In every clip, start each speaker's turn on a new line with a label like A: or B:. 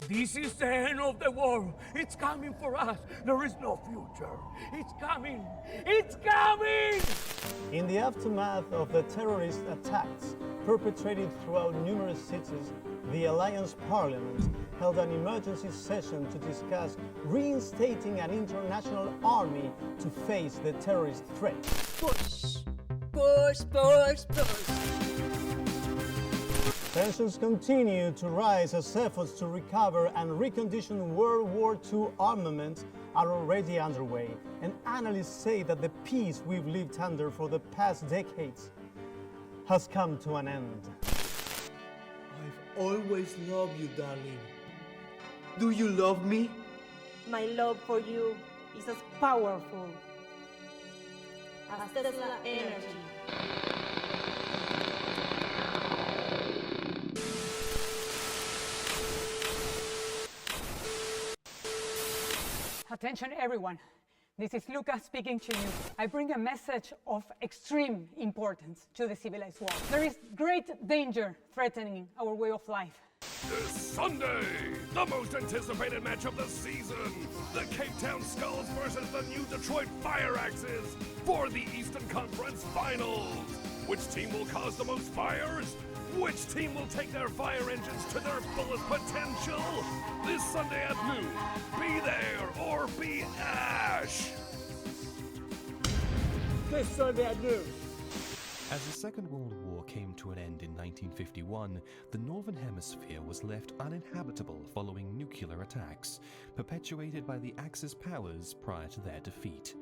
A: This is the end of the world. It's coming for us. There is no future. It's coming. It's coming!
B: In the aftermath of the terrorist attacks perpetrated throughout numerous cities, the Alliance Parliament held an emergency session to discuss reinstating an international army to face the terrorist threat.
C: Push, push, push, push.
B: Tensions continue to rise as efforts to recover and recondition World War II armament are already underway, and analysts say that the peace we've lived under for the past decades has come to an end.
D: I've always loved you, darling. Do you love me?
E: My love for you is as powerful as Tesla energy.
F: Attention everyone, this is Luca speaking to you. I bring a message of extreme importance to the civilized world. There is great danger threatening our way of life.
A: This Sunday, the most anticipated match of the season, the Cape Town Skulls versus the new Detroit Fire Axes for the Eastern Conference Finals. Which team will cause the most fires? Which team will take their fire engines to their fullest potential? This Sunday at noon, be there or be ash!
D: This Sunday at noon.
G: As the Second World War came to an end in 1951, the Northern Hemisphere was left uninhabitable following nuclear attacks, perpetuated by the Axis powers prior to their defeat.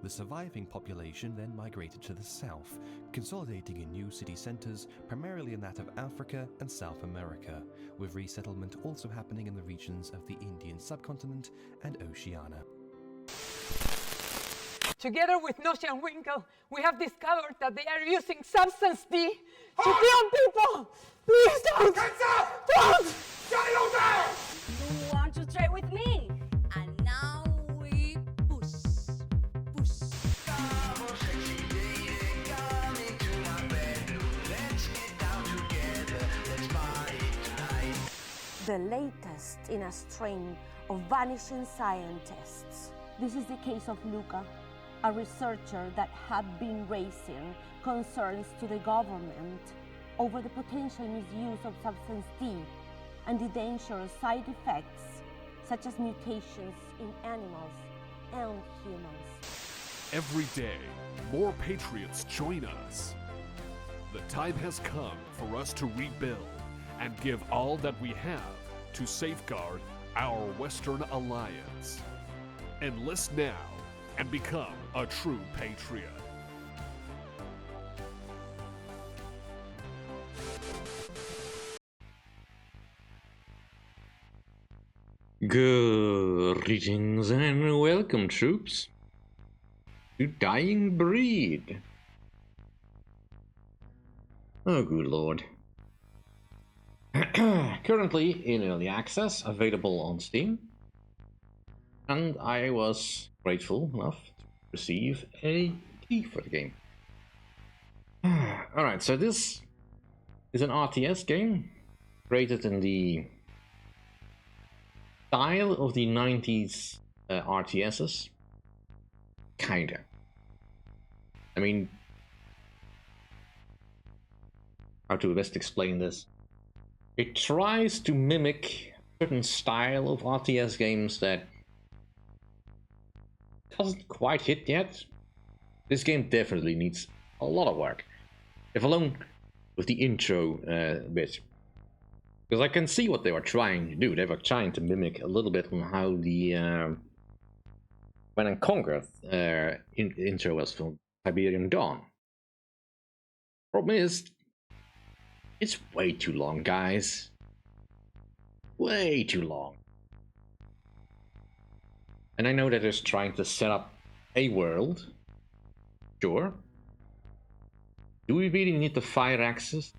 G: The surviving population then migrated to the south, consolidating in new city centers, primarily in that of Africa and South America, with resettlement also happening in the regions of the Indian subcontinent and Oceania.
F: Together with Noshi and Winkle, we have discovered that they are using substance D to kill people! Please don't! Don't!
C: You want to trade with me? And now we push, push.
E: The latest in a string of vanishing scientists. This is the case of Luca, a researcher that had been raising concerns to the government over the potential misuse of substance D and the dangerous side effects such as mutations in animals and humans.
H: Every day, more patriots join us. The time has come for us to rebuild and give all that we have to safeguard our Western alliance. Enlist now and become a true patriot.
I: Greetings and welcome, troops, to Dying Breed. Oh, good lord. Currently in early access, available on Steam, and I was grateful enough to receive a key for the game. Alright, so this is an RTS game created in the style of the 90s RTSs. Kinda. I mean, how to best explain this? It tries to mimic a certain style of RTS games that hasn't quite hit yet. This game definitely needs a lot of work, if alone with the intro bit. Because I can see what they were trying to do. They were trying to mimic a little bit on how the When and Conquer intro was from Siberian Dawn. Problem is, it's way too long, guys. Way too long. And I know that it's trying to set up a world. Sure. Do we really need the fire axes?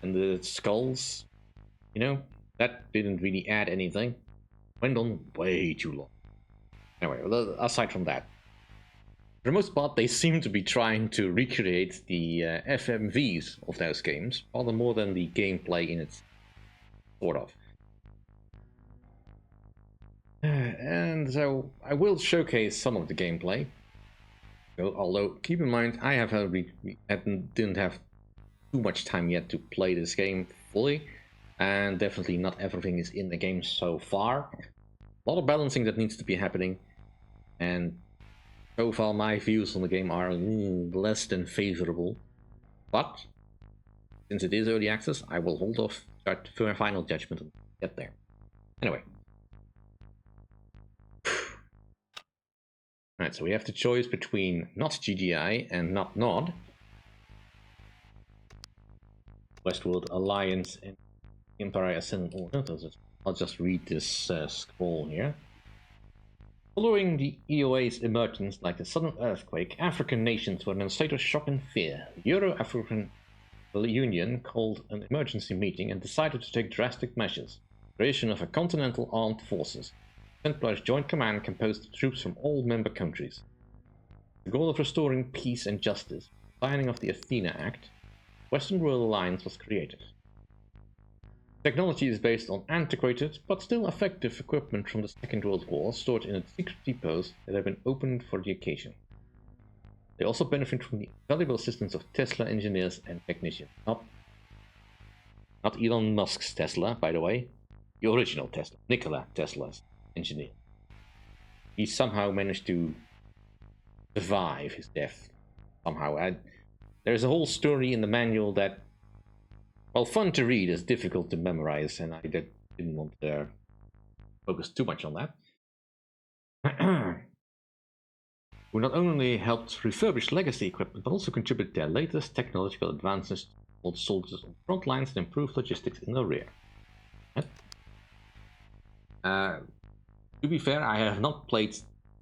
I: And the skulls? You know, that didn't really add anything. Went on way too long. Anyway, aside from that, for the most part, they seem to be trying to recreate the FMVs of those games, rather more than the gameplay in it. sort of. And so I will showcase some of the gameplay. Although keep in mind, I didn't have too much time yet to play this game fully, and definitely not everything is in the game so far. A lot of balancing that needs to be happening, and so far my views on the game are less than favorable. But since it is early access, I will hold off for a final judgment and get there. Anyway. Alright, so we have the choice between not GGI and not NOD. Westworld Alliance and Empire Ascendant Order. I'll just read this scroll here. Following the EOA's emergence like the sudden earthquake, African nations were in a state of shock and fear. The Euro-African Union called an emergency meeting and decided to take drastic measures. Creation of a continental armed forces. Templars Joint Command composed of troops from all member countries. The goal of restoring peace and justice, signing of the Athena Act, Western World Alliance was created. Technology is based on antiquated but still effective equipment from the Second World War stored in secret depots that have been opened for the occasion. They also benefit from the valuable assistance of Tesla engineers and technicians. Not Elon Musk's Tesla, by the way. The original Tesla, Nikola Tesla's engineer. He somehow managed to survive his death. Somehow. There's a whole story in the manual that, well, fun to read, is difficult to memorize, and I didn't want to focus too much on that. Who not only helped refurbish legacy equipment, but also contributed their latest technological advances to hold soldiers on front lines and improve logistics in the rear. To be fair, I have not played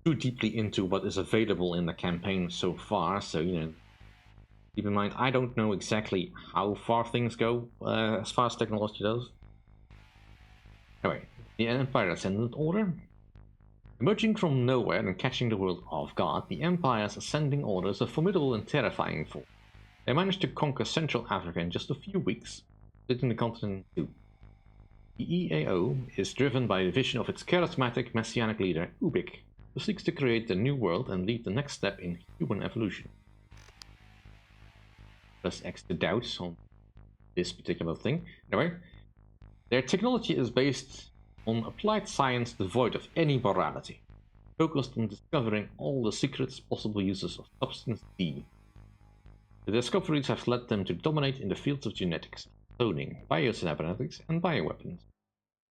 I: too deeply into what is available in the campaign so far, so, you know, keep in mind, I don't know exactly how far things go as far as technology goes. Anyway, the Empire Ascendant Order. Emerging from nowhere and catching the world off guard, the Empire's Ascending Order is a formidable and terrifying force. They managed to conquer Central Africa in just a few weeks, splitting the continent in two. The EAO is driven by the vision of its charismatic messianic leader, Ubik, who seeks to create the new world and lead the next step in human evolution. Plus extra doubts on this particular thing. Anyway, their technology is based on applied science devoid of any morality, focused on discovering all the secrets possible uses of Substance D. The discoveries have led them to dominate in the fields of genetics, cloning, biocybernetics, and bioweapons.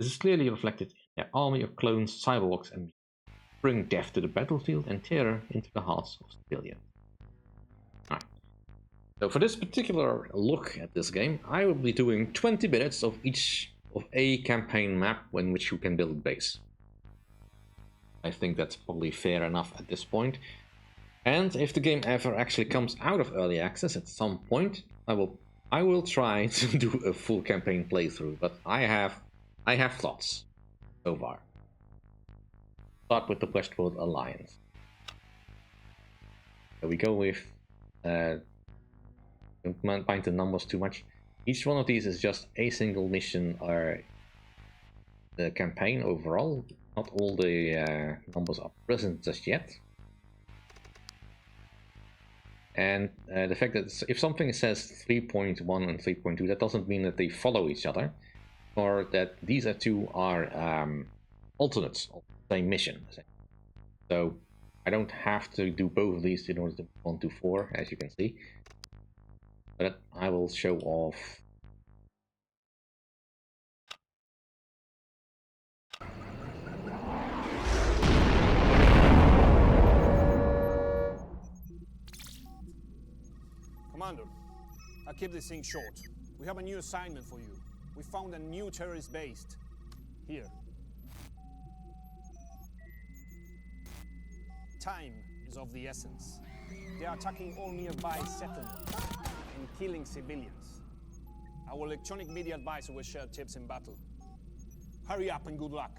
I: This is clearly reflected in their army of clones, cyborgs, and bring death to the battlefield and terror into the hearts of civilians. Right. So for this particular look at this game, I will be doing 20 minutes of each of a campaign map in which you can build a base. I think that's probably fair enough at this point. And if the game ever actually comes out of early access at some point, I will try to do a full campaign playthrough, but I have thoughts so far. Start with the Westworld Alliance. So we go with don't mind the numbers too much. Each one of these is just a single mission or the campaign overall. Not all the numbers are present just yet. And the fact that if something says 3.1 and 3.2, that doesn't mean that they follow each other, or that these two are alternates of the same mission. So I don't have to do both of these in order to 1 to 4, as you can see. But I will show off.
J: Commander, I'll keep this thing short. We have a new assignment for you. We found a new terrorist base. Here. Time is of the essence. They are attacking all nearby settlements and killing civilians. Our electronic media advisor will share tips in battle. Hurry up and good luck.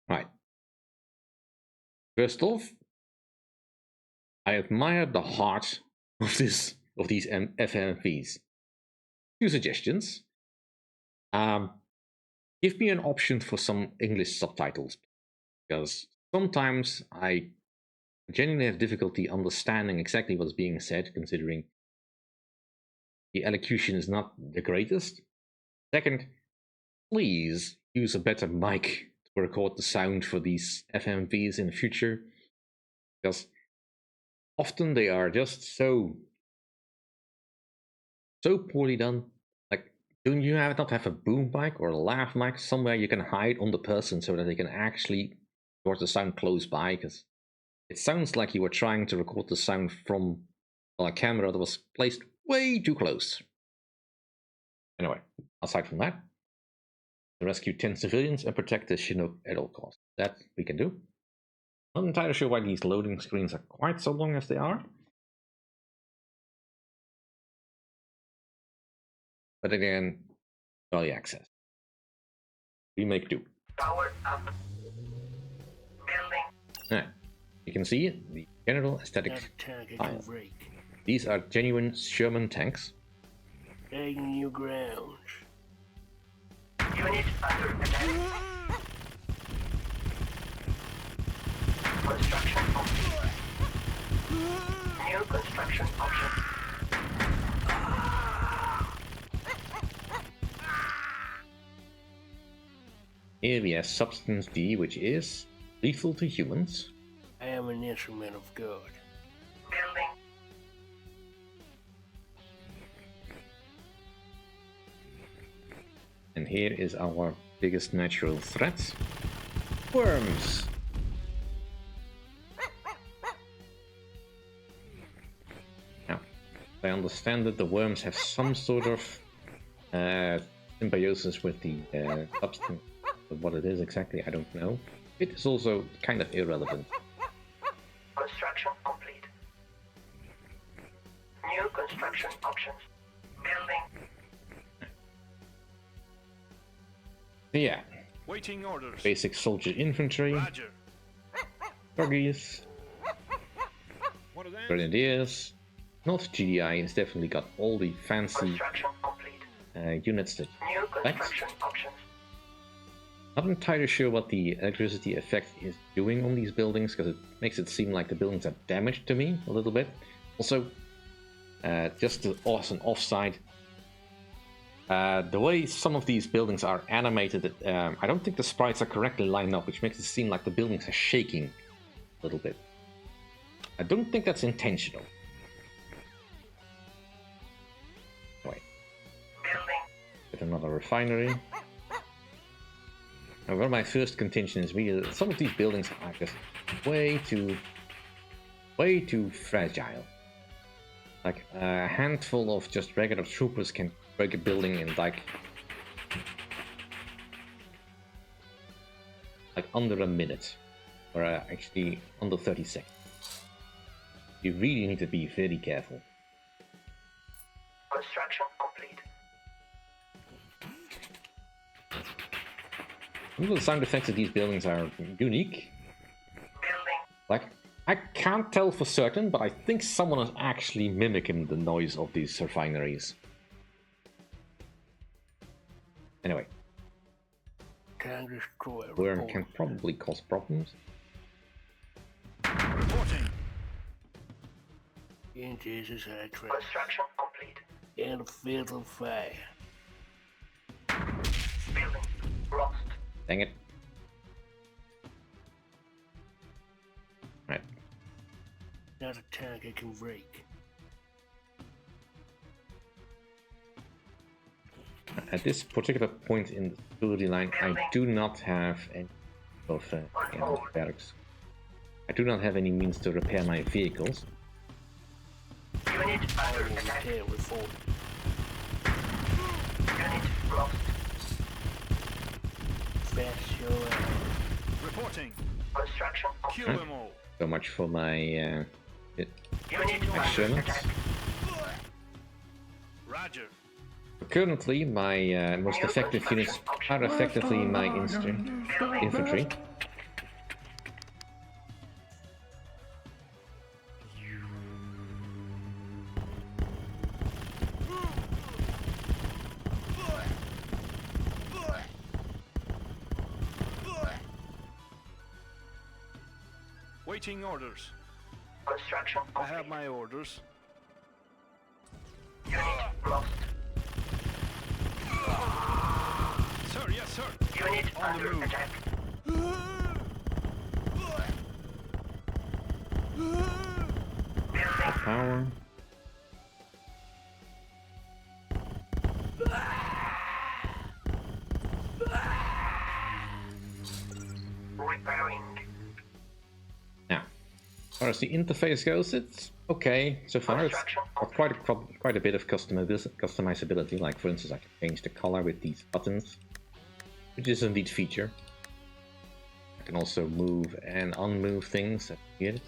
I: Right. First off, I admire the heart of these FMVs. Few suggestions. Give me an option for some English subtitles, because sometimes I genuinely have difficulty understanding exactly what's being said, considering the elocution is not the greatest. Second, please use a better mic to record the sound for these FMVs in the future, because often they are just so poorly done. Like, don't you not have a boom mic or a lav mic somewhere you can hide on the person so that they can actually record the sound close by? Because it sounds like you were trying to record the sound from a camera that was placed way too close. Anyway, aside from that, rescue 10 civilians and protect the Chinook at all costs. That we can do. Not entirely sure why these loading screens are quite so long as they are. But again, early access. We make do.
K: Powered up. Building.
I: Yeah, you can see the general aesthetic style. These are genuine Sherman tanks.
K: Taking new ground. Unit under attack. Construction complete. New construction options.
I: Here we have Substance D, which is lethal to humans.
K: I am an instrument of God. Building.
I: And here is our biggest natural threat. Worms! Now, I understand that the worms have some sort of symbiosis with the substance. But what it is exactly, I don't know. It is also kind of irrelevant.
K: Construction complete. New construction options. Building.
I: Yeah.
J: Waiting orders.
I: Basic soldier infantry.
J: Roger.
I: Froggies. Grenadiers. North GDI has definitely got all the fancy units that
K: New construction options.
I: Not entirely sure what the electricity effect is doing on these buildings, because it makes it seem like the buildings are damaged to me a little bit. Also, just as an offside, the way some of these buildings are animated, I don't think the sprites are correctly lined up, which makes it seem like the buildings are shaking a little bit. I don't think that's intentional. Wait. Get another refinery. Now, one of my first contention is really that some of these buildings are just way too fragile. Like a handful of just regular troopers can break a building in like under a minute, or actually under 30 seconds. You really need to be very careful.
K: Construction complete.
I: Some of the sound effects of these buildings are unique. Like, I can't tell for certain, but I think someone is actually mimicking the noise of these refineries. Anyway. Worm can probably cause problems.
K: Reporting. Construction complete.
L: And a fatal fire.
K: Building lost.
I: Dang it. Right.
L: Not a tank I can break.
I: At this particular point in the storyline, I do not have any of barracks. I do not have any means to repair my vehicles.
K: Unit under attack. Unit lost.
J: Reporting.
K: Construction
J: Kill them all.
I: So much for my Sherman.
J: Roger.
I: Currently, my most effective units are effectively my infantry.
M: Awaiting orders.
N: Construction
M: I have my orders.
N: Unit lost.
M: Sir, yes, sir.
N: Unit
M: On the
N: under
M: move.
N: attack.
I: Power.
N: Repairing.
I: Now, as far as the interface goes, it's okay so far. It's got quite a bit of customizability. Like for instance, I can change the color with these buttons, which is a neat feature. I can also move and unmove things at the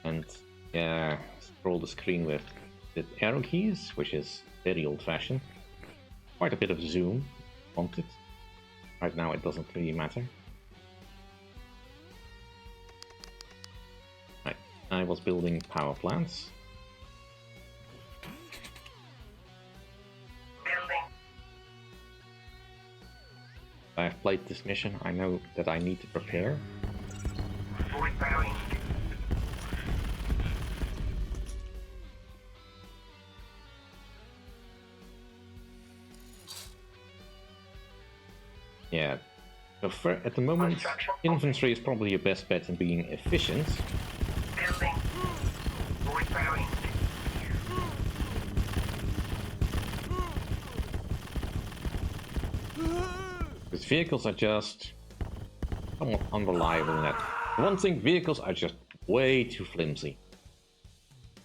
I: and scroll the screen with the arrow keys, which is very old-fashioned. Quite a bit of zoom wanted. Right now it doesn't really matter. Right, I was building power plants. I've played this mission, I know that I need to prepare.
N: Repairing.
I: Yeah, so at the moment, infantry is probably your best bet in being efficient.
N: Building. Repairing.
I: Because vehicles are just somewhat unreliable in that. One thing, vehicles are just way too flimsy.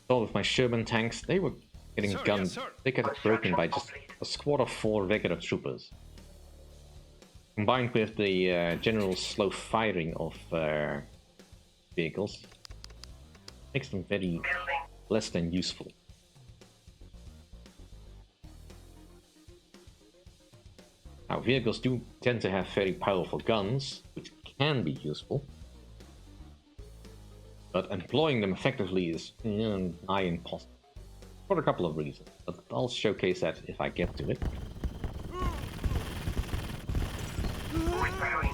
I: So with my Sherman tanks, they were getting gunned,
M: yes,
I: they got broken by just a squad of 4 regular troopers. Combined with the general slow firing of vehicles, makes them very less than useful. Now, vehicles do tend to have very powerful guns, which can be useful, but employing them effectively is nigh impossible, for a couple of reasons, but I'll showcase that if I get to it.
N: Repairing.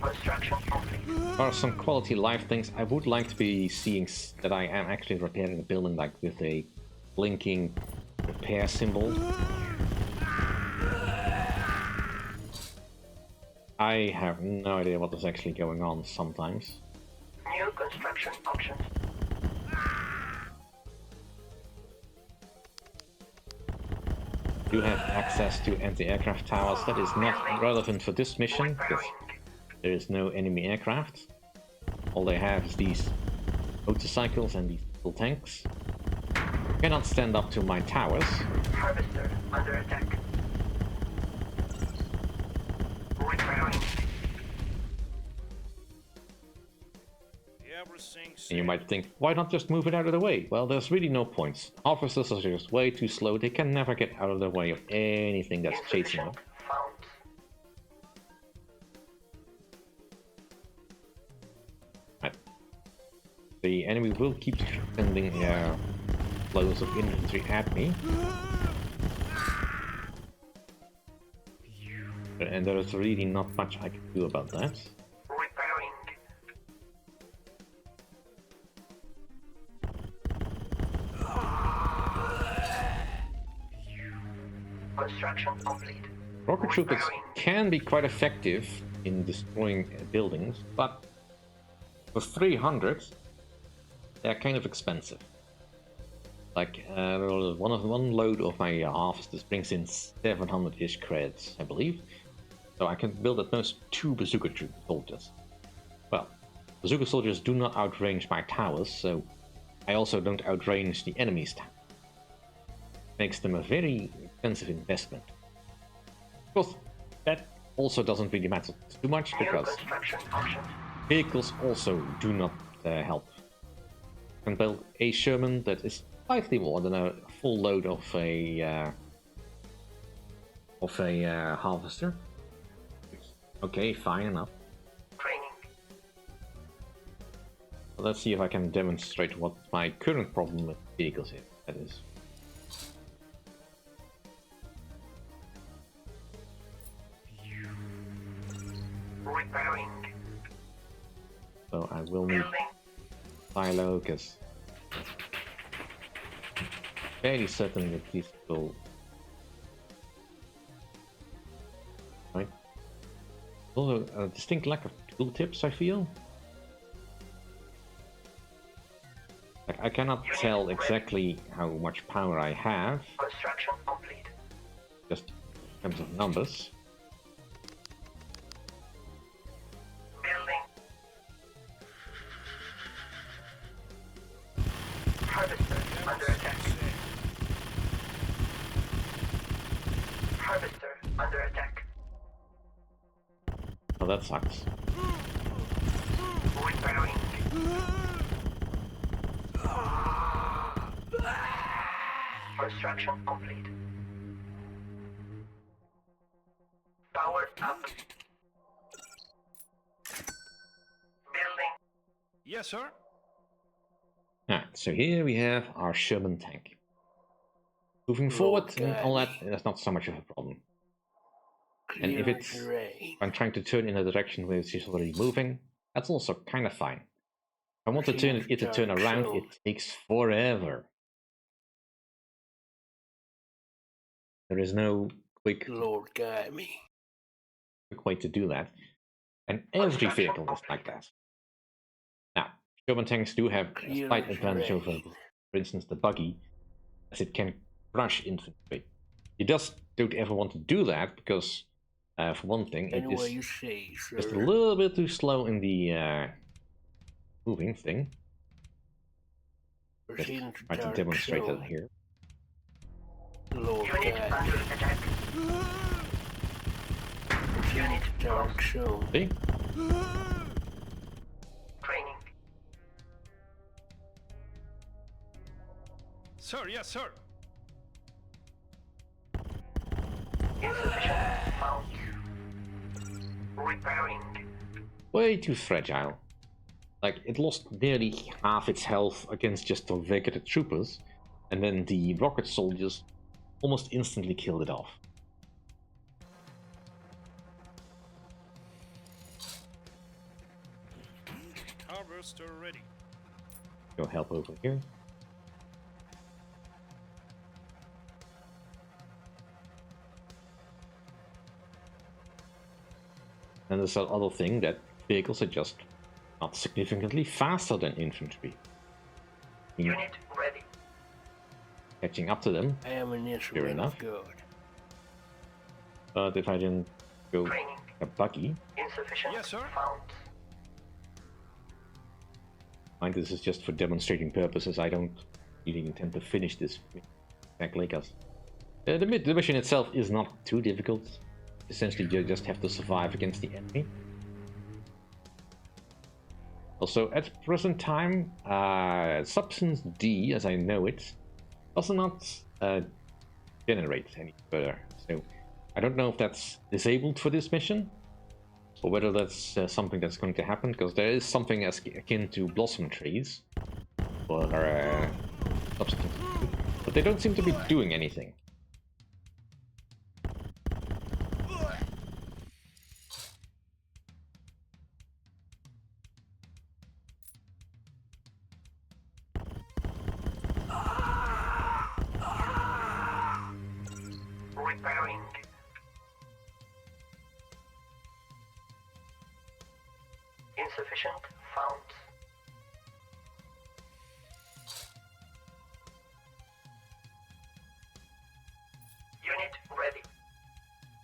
N: Construction complete.
I: As far as some quality life things, I would like to be seeing that I am actually repairing a building like with a blinking repair symbol. I have no idea what is actually going on sometimes.
N: New construction options.
I: You have access to anti-aircraft towers. That is not relevant for this mission because there is no enemy aircraft. All they have is these motorcycles and these little tanks. Cannot stand up to my towers.
N: Harvester under attack. Repairing.
I: And you might think, why not just move it out of the way? Well, there's really no points. Officers are just way too slow. They can never get out of the way of anything that's chasing them. Right. The enemy will keep sending flows of infantry at me. And there is really not much I can do about that.
N: Repairing. Construction complete.
I: Rocket troopers can be quite effective in destroying buildings, but for 300, they're kind of expensive. Like one load of my harvesters brings in 700-ish creds, I believe. So I can build at most 2 bazooka soldiers. Well, bazooka soldiers do not outrange my towers, so I also don't outrange the enemy's towers. Makes them a very expensive investment. Of course, that also doesn't really matter too much because vehicles also do not help. I can build a Sherman that is slightly more than a full load of a harvester. Okay, fine enough.
N: Training.
I: Well, let's see if I can demonstrate what my current problem with vehicles is. That is.
N: Repairing.
I: So I will need silo, because fairly certain that these will. Right. Also, a distinct lack of tooltips, I feel. Like, I cannot tell exactly how much power I have.
N: Construction complete.
I: Just in terms of numbers.
N: Building. Harvester under attack. Harvester under attack.
I: Oh, that sucks.
N: Repairing. Construction complete. Powered up. Building.
M: Yes, sir.
I: Alright, so here we have our Sherman tank. Moving forward and all that, that's not so much of a problem. And if I'm trying to turn in a direction where it's just already moving, that's also kind of fine. If I want to turn it to turn around, it takes forever. There is no quick way to do that. And every vehicle is like that. Now, Sherman tanks do have a slight advantage over, for instance, the buggy, as it can crush infantry. You just don't ever want to do that, because, for one thing, it is just a little bit too slow in the moving thing. Just try to demonstrate that here.
N: Unit under attack. Unit lost.
I: See?
N: Training.
M: Sir, yes, sir.
N: Insufficient mounts. Repairing.
I: Way too fragile. Like, it lost nearly half its health against just the regular troopers, and then the rocket soldiers almost instantly killed it off.
M: Harvester ready.
I: Go help over here. And there's that other thing that vehicles are just not significantly faster than infantry.
N: Unit ready.
I: Catching up to them, fair enough. But if I didn't go a buggy,
N: Insufficient
M: yes, sir.
N: found.
I: mind this is just for demonstrating purposes. I don't really intend to finish this exactly, because the mission itself is not too difficult. Essentially, you just have to survive against the enemy. Also, at present time, Substance D, as I know it, does not generate any further. So, I don't know if that's disabled for this mission, or whether that's something that's going to happen, because there is something as akin to blossom trees for Substance D, but they don't seem to be doing anything.
N: Repairing. Insufficient found. Unit ready.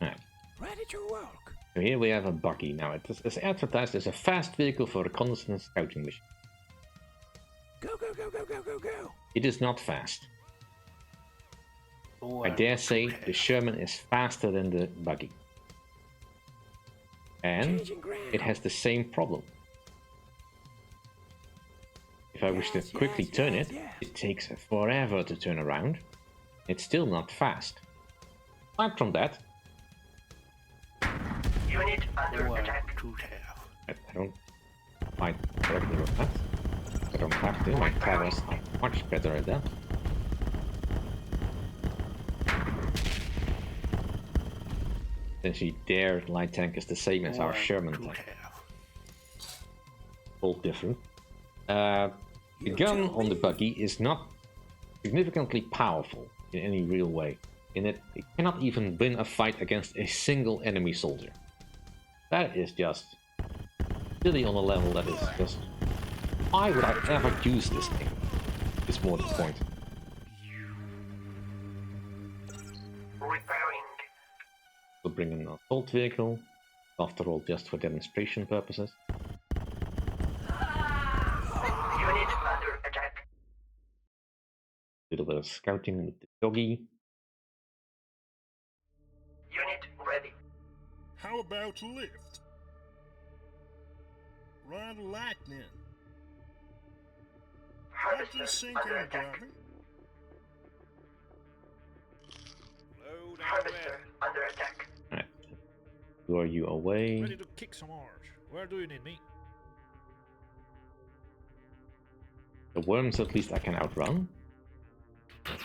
I: Right.
K: Ready to work.
I: So here we have a buggy. Now it is advertised as a fast vehicle for reconnaissance scouting mission.
K: Go, go, go, go, go, go, go.
I: It is not fast. I dare say the Sherman is faster than the buggy. And it has the same problem. If I wish to quickly turn it, it takes forever to turn around. It's still not fast. Apart from that,
N: Unit under attack.
I: I don't fight correctly with that. I don't have to. My towers are much better at that. Essentially, their light tank is the same as our Sherman tank. All different. The gun on the buggy is not significantly powerful in any real way. In it cannot even win a fight against a single enemy soldier. That is just silly on a level that is just... Why would I ever use this thing? It's more the point. We'll bring in an assault vehicle, after all just for demonstration purposes.
N: Unit under attack.
I: Little bit of scouting with the doggy.
N: Unit ready.
M: How about lift? Run lightning.
N: Harvester
M: Sink
N: under
M: air
N: attack.
M: driving. Load and
N: Harvester under attack.
I: Alright. Lure you away.
M: ready to kick some arse. Where do you need me?
I: The worms at least I can outrun.
M: Yes,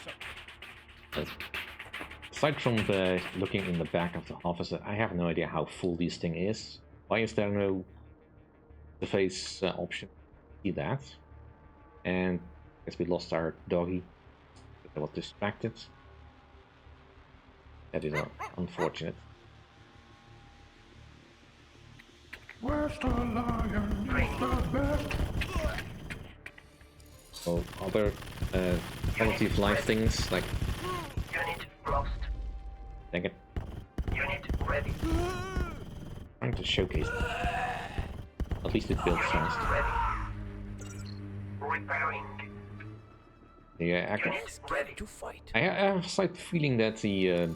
M: sir.
I: But aside from the looking in the back of the officer, I have no idea how full this thing is. Why is there no interface option? See that. And I guess we lost our doggy. I was distracted. That is unfortunate.
K: Where's the lion? He's the best.
I: So other quality of life things like...
N: Unit lost.
I: Dang it.
N: Unit ready.
I: Trying to showcase it. At least it builds fast.
N: Ready. Repairing.
I: Yeah,
N: Unit ready
L: to fight.
I: I have a slight feeling that the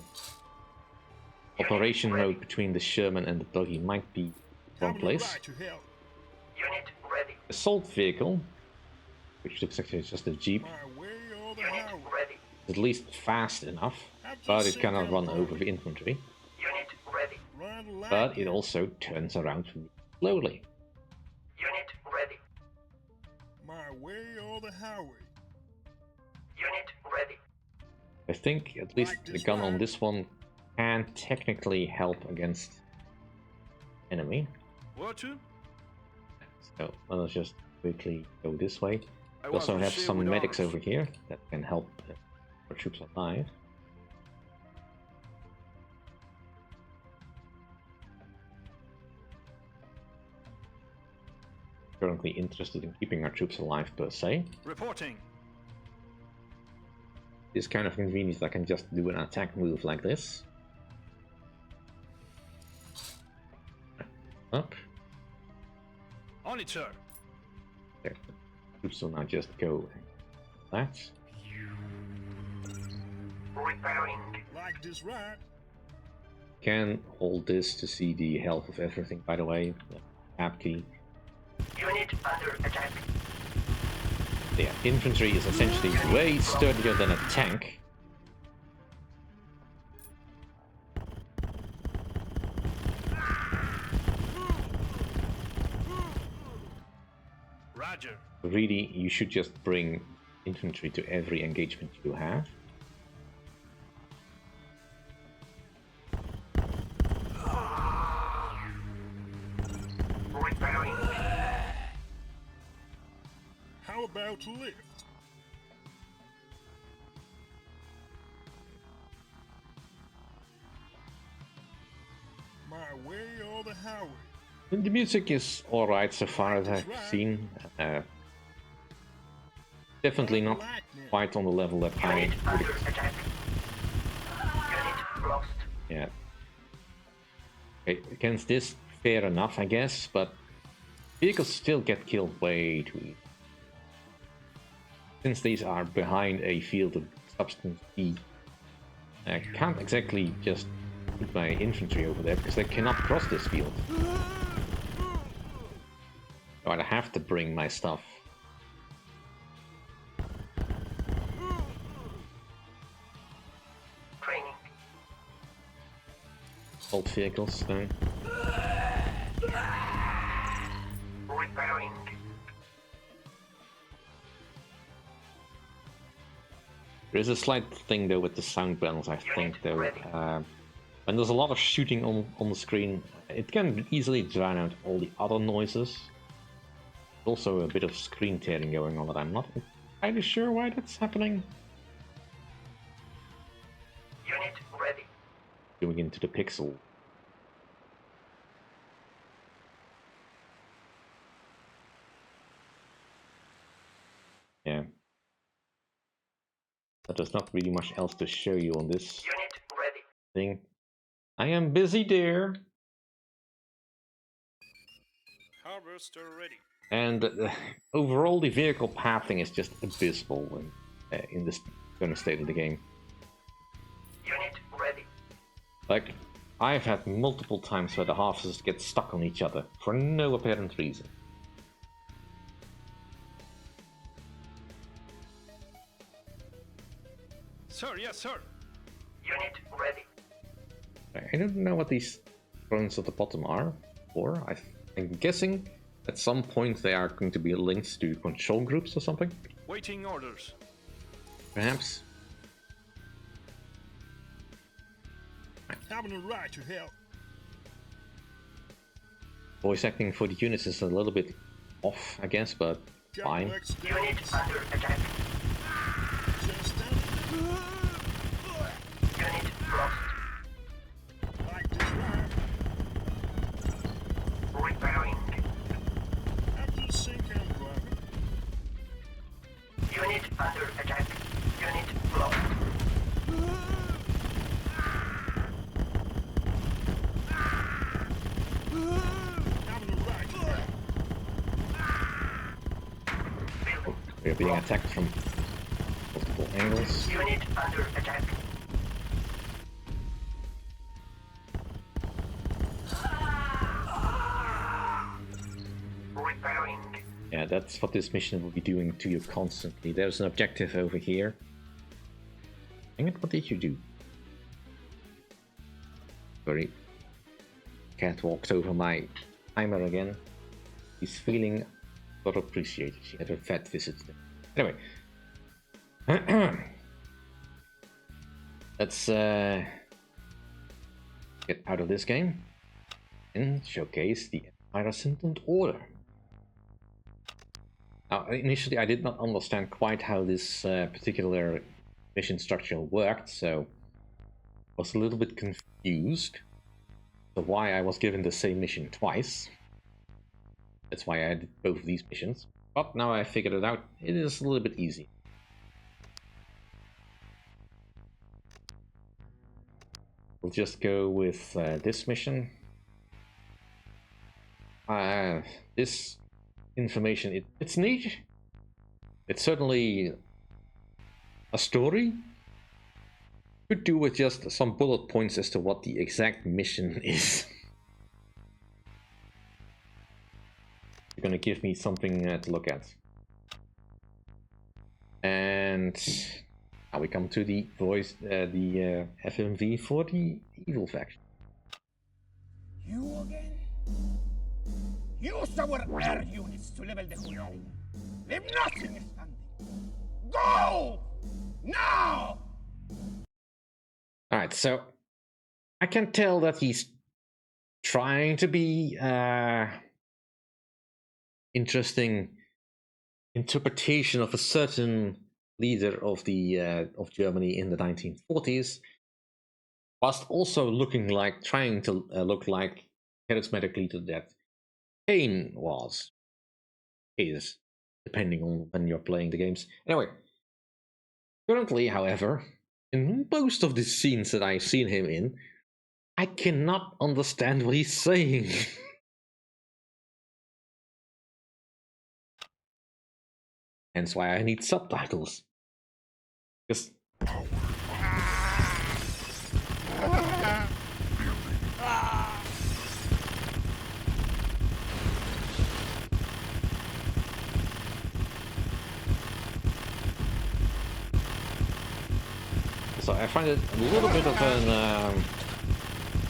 I: operation mode between the Sherman and the buggy might be wrong place.
M: Right to help.
N: Unit ready.
I: Assault vehicle, which looks like it's just a jeep,
M: My way or the
N: Unit
M: highway.
N: ready.
I: is at least fast enough, but it cannot run over the infantry.
N: Unit ready.
M: Run
I: But
M: lightning.
I: it also turns around slowly.
N: Unit ready.
M: My way or the highway.
N: Unit ready.
I: I think at least the gun on this one can technically help against enemy.
M: What to?
I: So let's just quickly go this way.
M: I
I: We also
M: want to
I: have
M: share
I: some
M: with
I: medics
M: ours.
I: over here that can help our troops alive. Currently interested in keeping our troops alive per se.
M: Reporting.
I: It's kind of convenient that I can just do an attack move like this. Up.
M: On it, sir.
I: There. Troops will now just go like that.
N: Repairing.
M: Like this, right?
I: Can hold this to see the health of everything, by the way. Tab key.
N: Unit under attack.
I: Yeah, infantry is essentially way sturdier than a tank.
M: Roger.
I: Really, you should just bring infantry to every engagement you have.
N: Repairing.
M: How about lift? My way or the highway.
I: The music is alright so far as I've seen. Definitely not quite on the level that I
N: Unit
I: would
N: under attack. Unit lost.
I: Yeah. Okay, against this, fair enough, I guess, but vehicles still get killed way too easy. Since these are behind a field of substance E, I can't exactly just put my infantry over there because they cannot cross this field. So I have to bring my stuff.
N: Training.
I: Assault vehicles, then.
N: Repairing.
I: There is a slight thing though with the sound balance, I think, though. When there's a lot of shooting on the screen, it can easily drown out all the other noises. There's also a bit of screen tearing going on that I'm not entirely sure why that's happening.
N: Unit ready.
I: Going into the pixel. Yeah. But there's not really much else to show you on this
N: Unit ready.
I: thing. I am busy, dear.
M: Harvester ready.
I: And overall, the vehicle pathing is just abysmal in this current state of the game.
N: Unit ready.
I: Like, I've had multiple times where the harvesters get stuck on each other for no apparent reason.
M: Sir, yes, sir.
N: Unit ready.
I: I don't know what these drones at the bottom are for. I'm guessing at some point they are going to be linked to control groups or something.
M: Waiting orders.
I: Perhaps.
M: Having a right to help.
I: Voice acting for the units is a little bit off, I guess, but fine.
N: Unit under attack. Unit lost.
M: Like this right.
N: Repairing.
M: After sync and driving.
N: Unit under attack. Unit lost.
I: We are being attacked from multiple angles.
N: Unit under attack. Repairing.
I: Yeah, that's what this mission will be doing to you constantly. There's an objective over here. Dang it, what did you do? Sorry. Cat walked over my timer again. He's feeling not appreciated. She had a vet visit. Anyway. Let's get out of this game and showcase the Empire Ascendant Order. Now, initially I did not understand quite how this particular mission structure worked, so I was a little bit confused of why I was given the same mission twice. That's why I did both of these missions. But now I figured it out, it is a little bit easy. We'll just go with this mission. This information, it's neat. It's certainly a story. Could do with just some bullet points as to what the exact mission is. You're gonna give me something to look at. And now we come to the voice, the FMV for the evil faction.
O: You again? Use our air units to level the whole area. Leave nothing standing. Go! Now!
I: Alright, so I can tell that he's trying to be interesting interpretation of a certain leader of the of Germany in the 1940s, whilst also looking like trying to look like charismatic leader that Kane is, depending on when you're playing the games. Anyway, currently, however, in most of the scenes that I've seen him in, I cannot understand what he's saying. Hence why I need subtitles. Because so I find it a little bit of an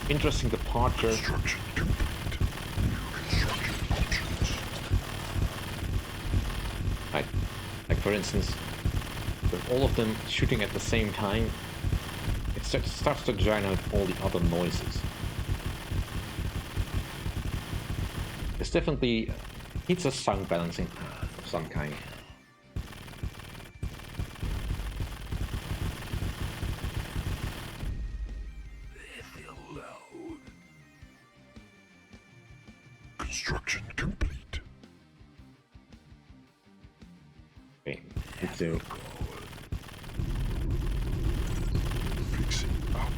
I: interesting departure. Right, like for instance, With all of them shooting at the same time, it starts to drown out all the other noises. It's definitely needs a sound balancing of some kind.
M: Construction complete.
I: Okay, so
M: Fixing up.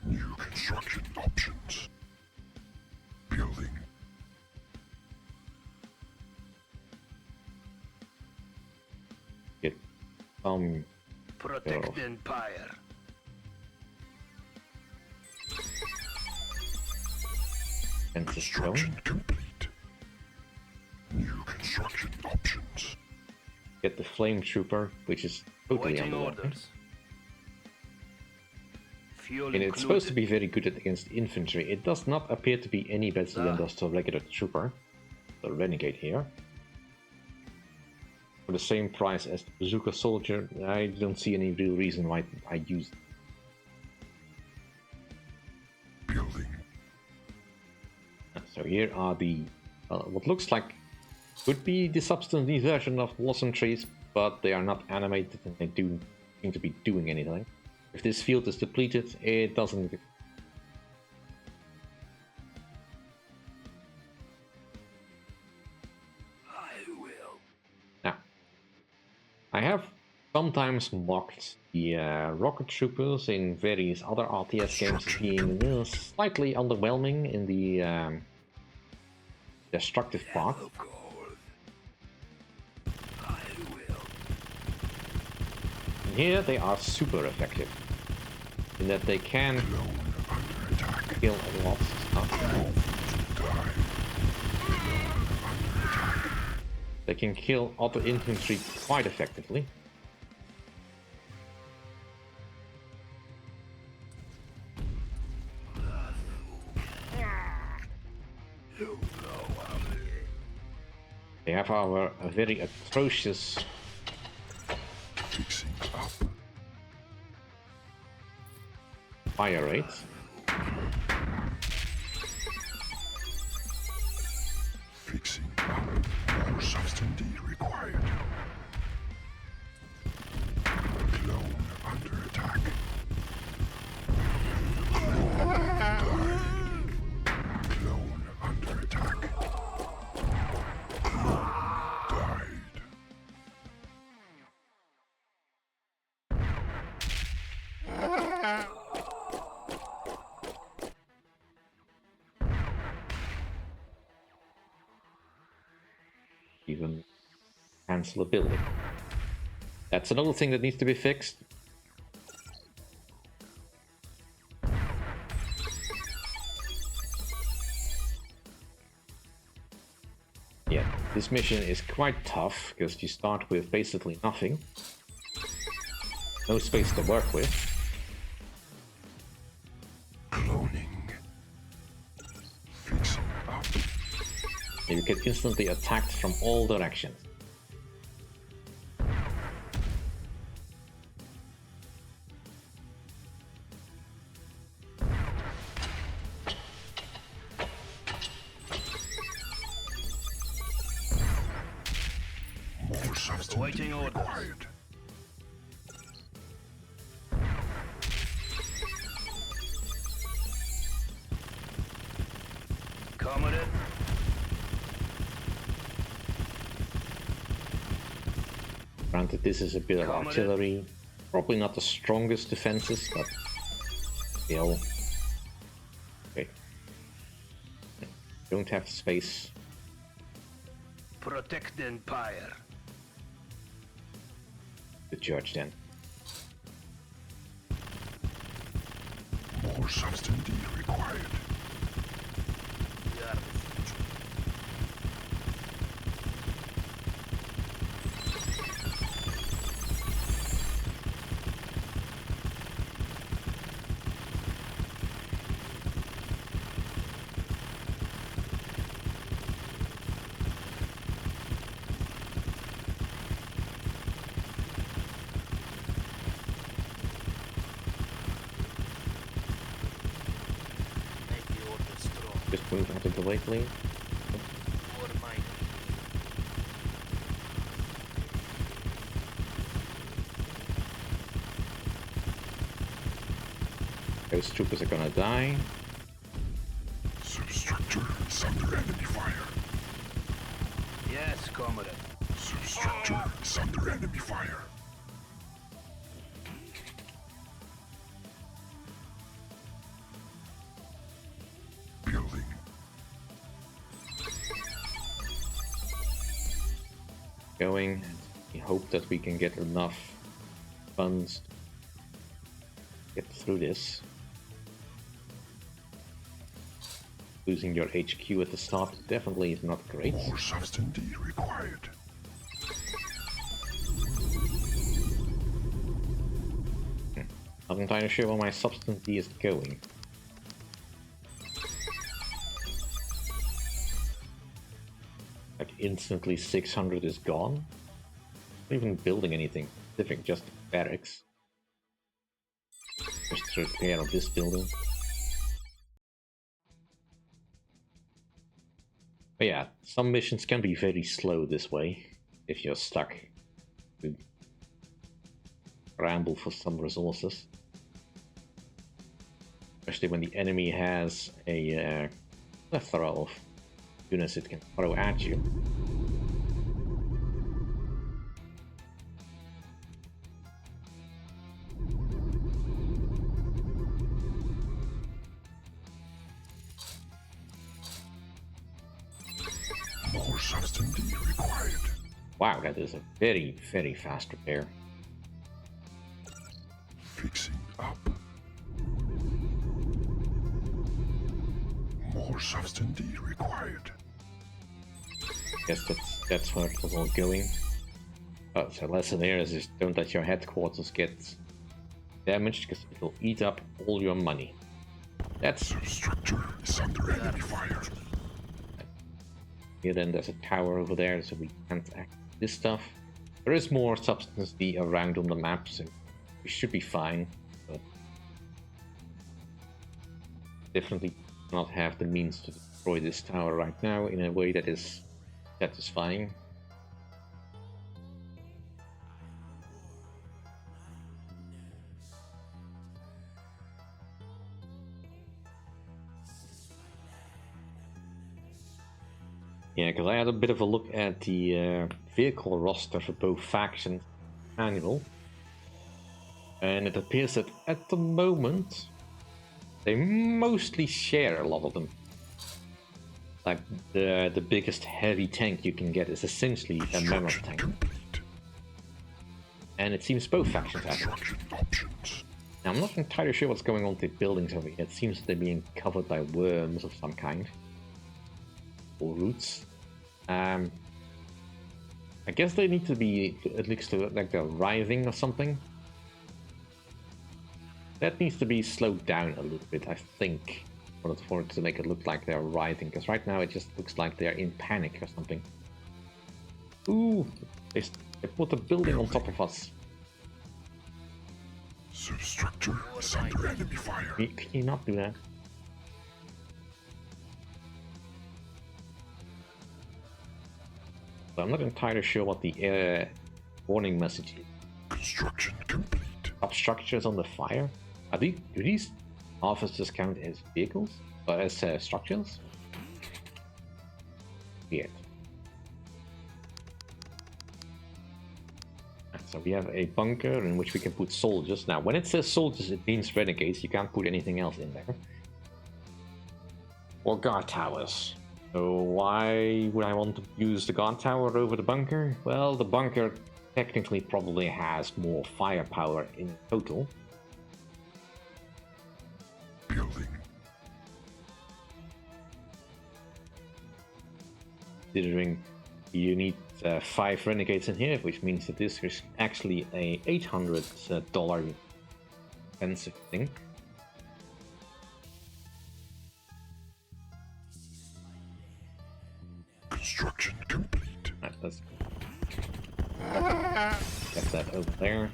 M: New construction options. Building.
I: get
K: Protect the Empire.
I: and
M: Construction complete. New construction options.
I: get the flame trooper, which is totally
K: Waiting
I: underwhelming.
K: orders. Fuel
I: And it's supposed to be very good against infantry. It does not appear to be any better than does the regular trooper, the renegade here. For the same price as the bazooka soldier, I don't see any real reason why I use it.
M: Building.
I: So here are the what looks like could be the substance version of blossom trees, but they are not animated and they do seem to be doing anything. If this field is depleted, it doesn't. Now, I have sometimes mocked the rocket troopers in various other RTS games as being slightly underwhelming in the destructive part. And here they are super effective in that they can kill a lot of stuff. They can kill other infantry quite effectively. They have our very atrocious
M: Fixing up.
I: fire rates.
M: Fixing up. More substance D required. Clone under attack. Clone under attack. Died.
I: Even cancelability. That's another thing that needs to be fixed. Yeah, this mission is quite tough because you start with basically nothing. No space to work with.
M: Cloning. Fixing up.
I: You get instantly attacked from all directions.
M: More substance
K: Awaiting orders.
M: required.
K: Commodore.
I: Granted, this is a bit of
K: Commodore.
I: artillery. Probably not the strongest defenses, but still. Okay. Don't have space.
K: Protect the Empire.
I: The church then.
M: More substance D required.
I: Move out of the way, please. Those troopers are gonna die.
M: Substructure is under enemy fire.
K: Yes, Comrade.
M: Substructure is under enemy fire. Building.
I: Going. We hope that we can get enough funds to get through this. Losing your HQ at the start definitely is not great.
M: More substance D required.
I: Not entirely sure where my substance D is going. Like instantly 600 is gone. Not even building anything specific, just barracks. Just to repair of this building. But yeah, some missions can be very slow this way, if you're stuck to ramble for some resources. Especially when the enemy has a plethora of units it can throw at you.
M: More substance D required.
I: Wow, that is a very, very fast repair.
M: Fixing up. More substance D required.
I: Guess that's where it was all going. But the lesson here is just don't let your headquarters get damaged because it will eat up all your money. That's
M: Substructure is under enemy fire.
I: Here then there's a tower over there, so we can't access this stuff. There is more substance D around on the map, so we should be fine. But definitely not have the means to destroy this tower right now in a way that is satisfying. Yeah, because I had a bit of a look at the vehicle roster for both factions annual, and it appears that at the moment they mostly share a lot of them. Like the biggest heavy tank you can get is essentially a mammoth tank, and it seems both factions have it. Now I'm not entirely sure what's going on with the buildings over here. It seems that they're being covered by worms of some kind. Or roots. I guess they need to be at least like they're writhing or something. That needs to be slowed down a little bit, I think, for it to make it look like they're writhing. Because right now it just looks like they're in panic or something. Ooh, they put a building on top of us.
M: Substructure is under enemy fire.
I: Can you not do that? I'm not entirely sure what the warning message is.
M: Construction complete.
I: Top structures on the fire? Do these officers count as vehicles? Or as structures? Weird. So we have a bunker in which we can put soldiers. Now, when it says soldiers, it means renegades. You can't put anything else in there. Or guard towers. So why would I want to use the guard tower over the bunker? Well, the bunker technically probably has more firepower in total.
M: Building. Considering
I: you need 5 renegades in here, which means that this is actually a $800 expensive thing.
M: Construction complete.
I: Right, let's get that over there.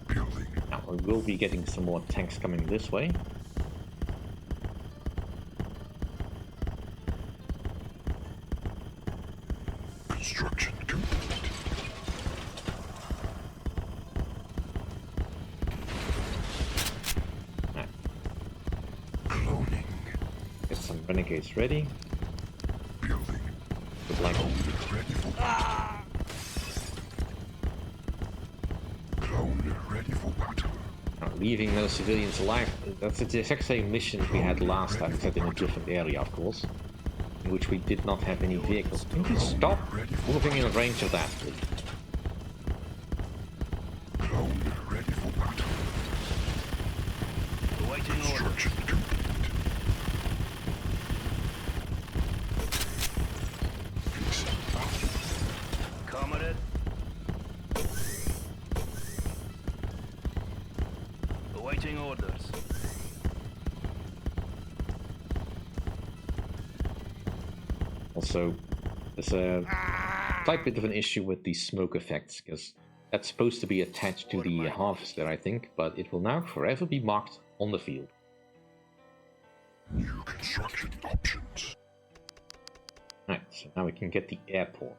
M: Building.
I: Now we will be getting some more tanks coming this way.
M: Construction complete. Cloning.
I: Get some renegades ready.
M: Building.
I: Would like
M: Clone ready for battle. Clone ready for battle.
I: leaving no civilians alive. That's the exact same mission we had last time, except in a different area, of course, in which we did not have any vehicles. Can you stop moving in range of that, please?
M: Clone ready for battle. Construction complete. Fixing up.
K: Comrade. Awaiting orders.
I: Also, there's a slight bit of an issue with the smoke effects, because that's supposed to be attached to the harvester, I think, but it will now forever be marked on the field.
M: New construction options.
I: Right, so now we can get the airport.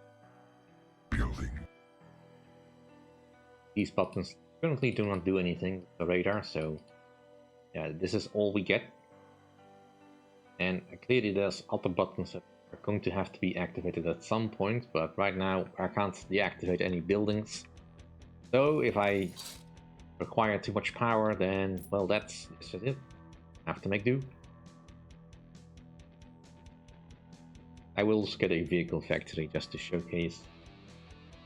M: Building.
I: These buttons currently do not do anything with the radar, so yeah, this is all we get. And clearly there's other buttons that are going to have to be activated at some point, but right now I can't deactivate any buildings. So if I require too much power, then, well, that's it. I have to make do. I will also get a vehicle factory just to showcase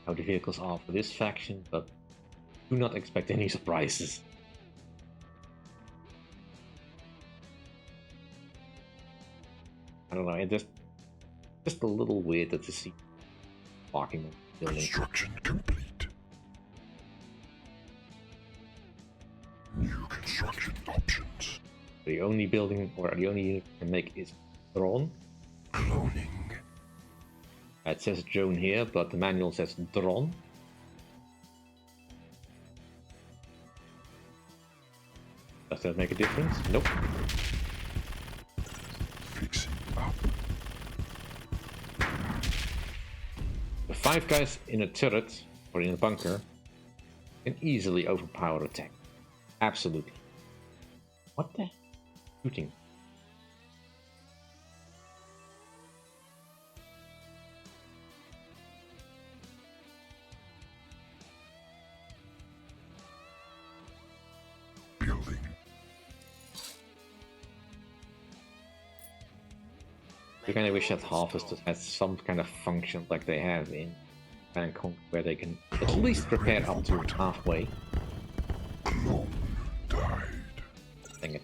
I: how the vehicles are for this faction, but do not expect any surprises. I don't know, it just a little weird to see parking on the building.
M: Construction complete. New construction options.
I: The only building or the only unit we can make is drone.
M: Cloning.
I: It says drone here, but the manual says drone. Does that make a difference? Nope.
M: Fixing up.
I: The 5 guys in a turret or in a bunker can easily overpower a tank. Absolutely. What the? Shooting.
M: Building.
I: I kind of wish that harvesters had some kind of function like they have in Bangkok, where they can at least prepare up to halfway.
M: Clone died.
I: Dang it.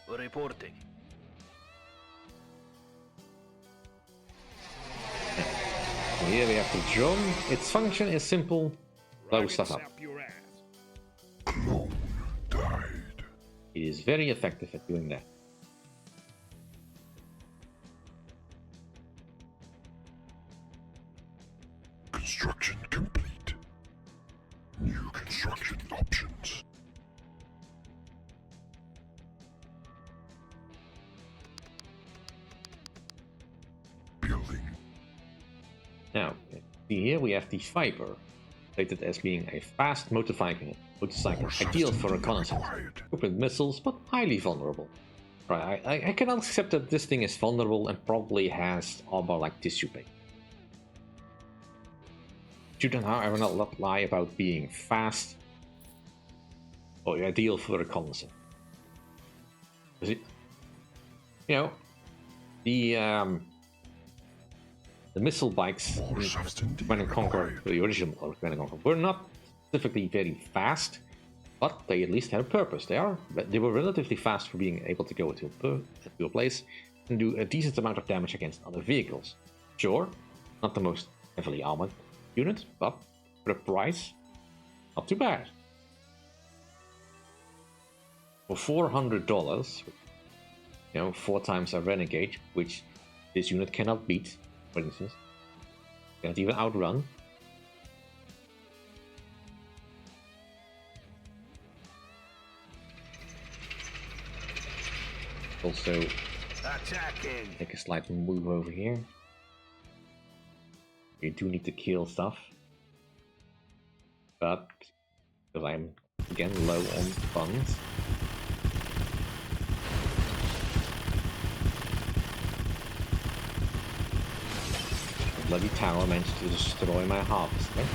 K: Reporting.
I: So here we have the drone. Its function is simple: blow stuff up.
M: Clone died.
I: It is very effective at doing that.
M: Construction complete. New construction options. Building.
I: Now, see here we have the Viper, rated as being a fast motorcycle ideal for reconnaissance. With missiles, but highly vulnerable. Right, I can accept that this thing is vulnerable and probably has armor like tissue paper. Should, however, not lie about being fast or ideal for reconnaissance. Is it? You know, the missile bikes in Command & Conquer, the original Command & Conquer, were not specifically very fast, but they at least had a purpose. They were relatively fast for being able to go to a place and do a decent amount of damage against other vehicles. Sure, not the most heavily armored unit, but for the price, not too bad. For $400, you know, 4 times a Renegade, which this unit cannot beat, for instance, cannot even outrun. Also,
K: attacking.
I: take a slight move over here. You do need to kill stuff. But, because I'm, again, low on funds. The bloody tower managed to destroy my harvester.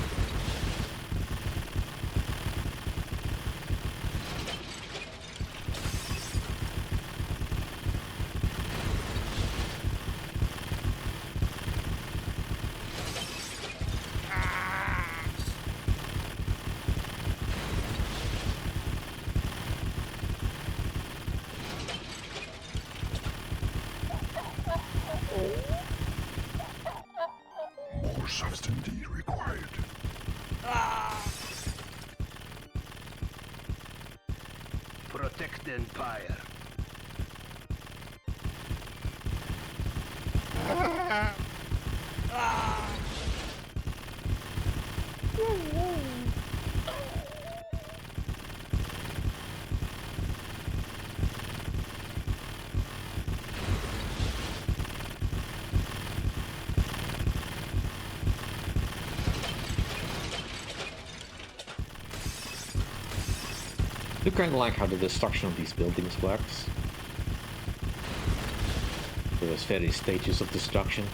M: More substance required.
K: Protect the Empire.
I: I do kind of like how the destruction of these buildings works. There's various stages of destruction.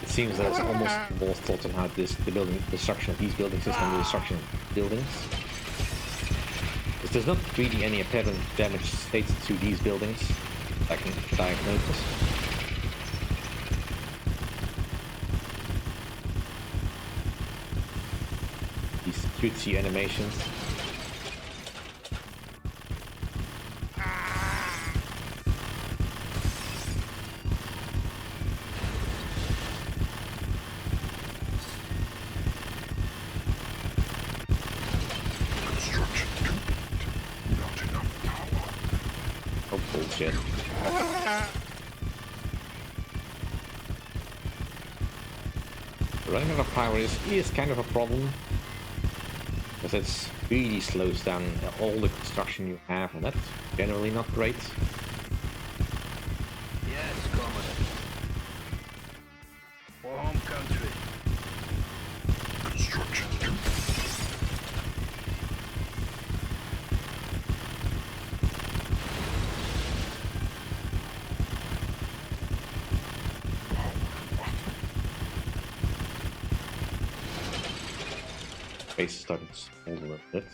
I: It seems there's almost more thought on how the destruction of these buildings is than the destruction of buildings. Because there's not really any apparent damage stated to these buildings that I've noticed. Cutesy animations.
M: Construction complete. Not enough power.
I: Oh, bullshit. Running out of power is kind of a problem. Because it really slows down all the construction you have, and that's generally not great.
K: Yes, Commander. For home country.
M: Construction complete.
I: Base is starting to small a little bit.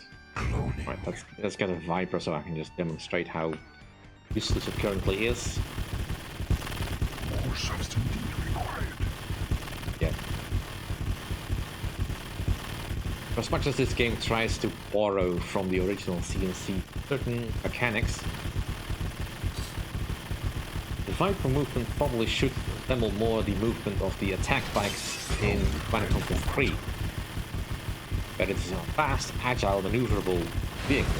I: Right, let's get a Viper so I can just demonstrate how useless it currently is.
M: More substance required.
I: Yeah. As much as this game tries to borrow from the original CNC certain mechanics, the Viper movement probably should resemble more the movement of the attack bikes in Final Fantasy 3. But it is a fast, agile, maneuverable vehicle,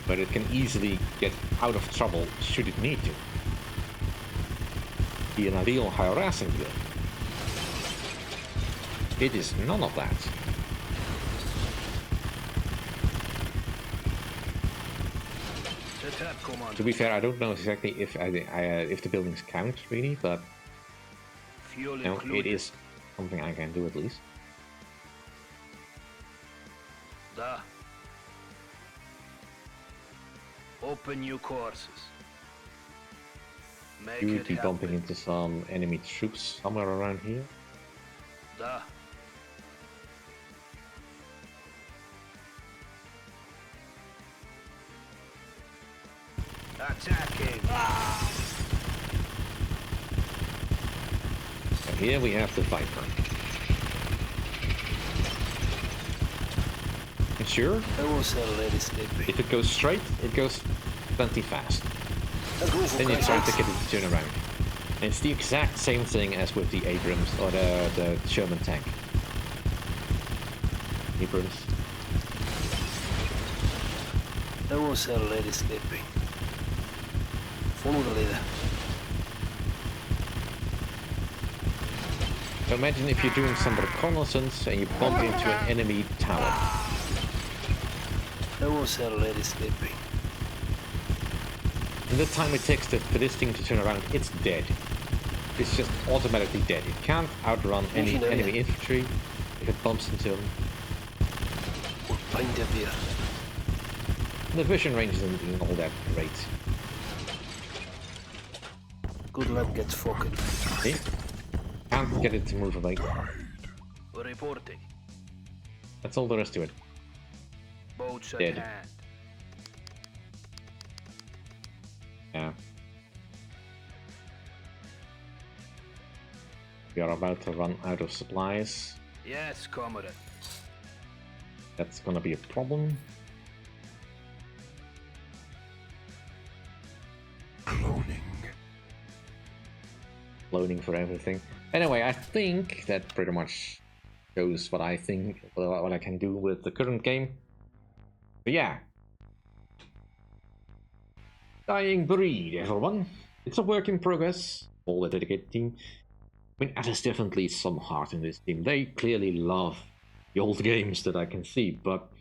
I: but it can easily get out of trouble should it need to. Be an ideal harassing vehicle. It is none of that. To be fair, I don't know exactly if the buildings count really, but you know, it is something I can do at least.
K: Da. Open new courses. Make
I: You
K: it
I: would be
K: happen.
I: bumping into some enemy troops somewhere around here.
K: Da. Attacking.
I: And here we have the Viper. And sure, if it goes straight, it goes plenty fast. Then you try to get it to turn around. And it's the exact same thing as with the Abrams or the Sherman tank. Abrams.
L: There was a lady sleeping. Follow the leader.
I: So imagine if you're doing some reconnaissance and you bump into an enemy tower.
L: There was a lady sleeping.
I: And the time it takes for this thing to turn around, it's dead. It's just automatically dead. It can't outrun any enemy infantry if it bumps into them. The vision range isn't all that great.
L: Good luck gets focused.
I: See? Can't get it to move away.
L: Reporting.
I: That's all there is to it.
L: Boats at
I: Dead.
L: hand.
I: Yeah. We are about to run out of supplies.
L: Yes, comrade.
I: That's gonna be a problem. Cloning for everything. Anyway, I think that pretty much shows what I think, what I can do with the current game. But yeah. Dying Breed, everyone. It's a work in progress. All the dedicated team. I mean, there's definitely some heart in this team. They clearly love the old games that I can see, but...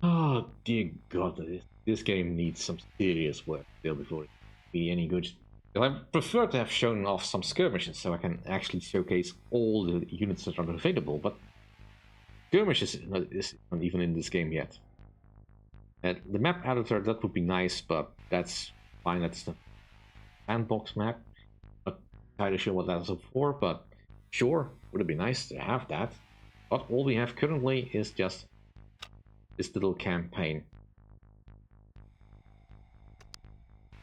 I: Oh, dear God, this game needs some serious work still before it can be any good. I prefer to have shown off some skirmishes so I can actually showcase all the units that are available, but skirmishes is not even in this game yet. And the map editor, that would be nice, but that's fine. That's the sandbox map. Not entirely sure what that's for, but sure, would it be nice to have that. But all we have currently is just this little campaign.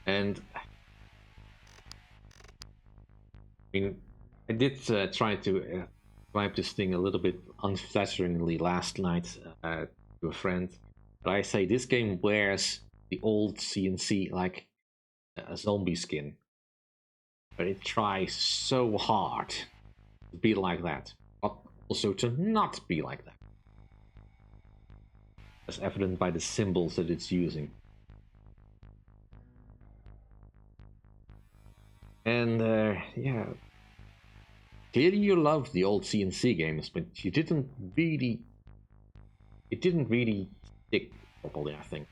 I: And I mean, I did try to describe this thing a little bit unflatteringly last night to a friend. But I say this game wears the old CNC like a zombie skin. But it tries so hard to be like that, but also to not be like that. As evident by the symbols that it's using. And yeah, clearly you love the old CNC games, but you didn't really... It didn't really stick properly, I think.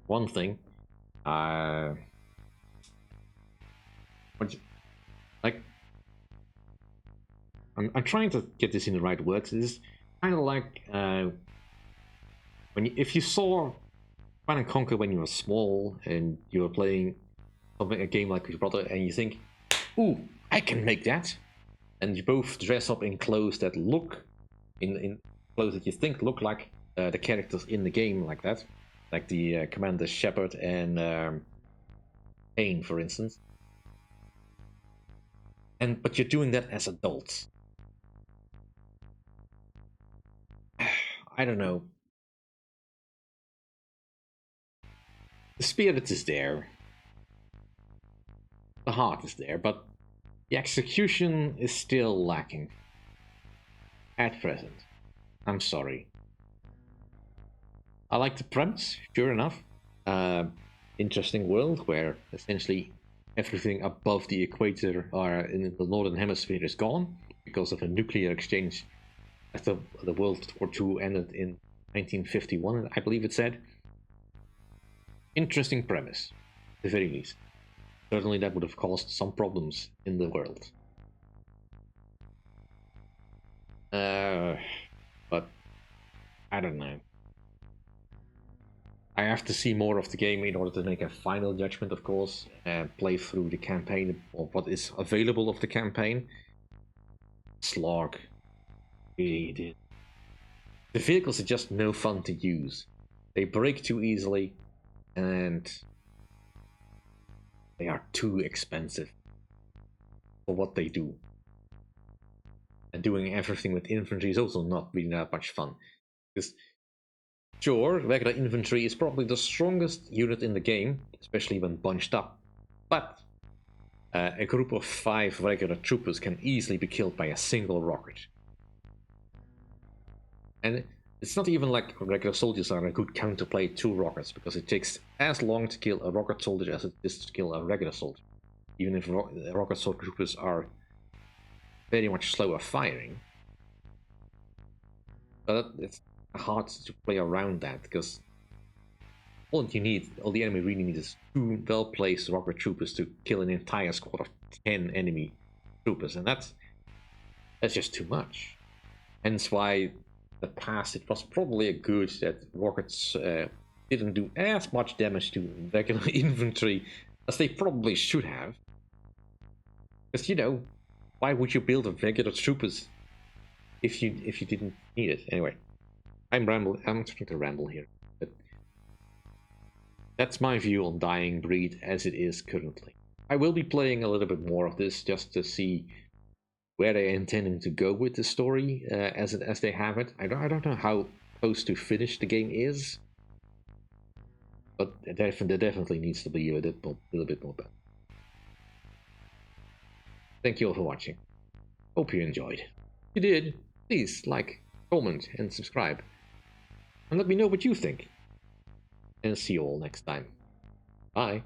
I: One thing, like, I'm trying to get this in the right words. It's kind of like if you saw Command & Conquer when you were small and you were playing a game like your brother, and you think, "Ooh, I can make that," and you both dress up in clothes that look in clothes that you think look like the characters in the game, like that, like the Commander Shepard and Payne, for instance. But you're doing that as adults. I don't know. The spirit is there. The heart is there, but the execution is still lacking. At present. I'm sorry. I like the premise, sure enough. Interesting world where essentially everything above the equator or in the northern hemisphere is gone because of a nuclear exchange after the World War II ended in 1951, I believe it said. Interesting premise, at the very least. Certainly that would have caused some problems in the world. But I don't know. I have to see more of the game in order to make a final judgment, of course, and play through the campaign, or what is available of the campaign. Slog. Really did. The vehicles are just no fun to use. They break too easily, and they are too expensive for what they do. And doing everything with infantry is also not really that much fun. Because, sure, regular infantry is probably the strongest unit in the game, especially when bunched up. But a group of 5 regular troopers can easily be killed by a single rocket. And it's not even like regular soldiers are a good counterplay to rockets, because it takes as long to kill a rocket soldier as it is to kill a regular soldier. Even if rocket soldier troopers are very much slower firing. But hard to play around that, because all the enemy really needs is 2 well-placed rocket troopers to kill an entire squad of 10 enemy troopers, and that's just too much. Hence why in the past it was probably a good that rockets didn't do as much damage to regular infantry as they probably should have. Because, you know, why would you build a regular troopers if you didn't need it? Anyway, I'm starting to ramble here. But that's my view on Dying Breed as it is currently. I will be playing a little bit more of this just to see where they're intending to go with the story as they have it. I don't know how close to finish the game is, but there definitely needs to be a little bit more better. Thank you all for watching. Hope you enjoyed. If you did, please like, comment, and subscribe. And let me know what you think. And see you all next time. Bye.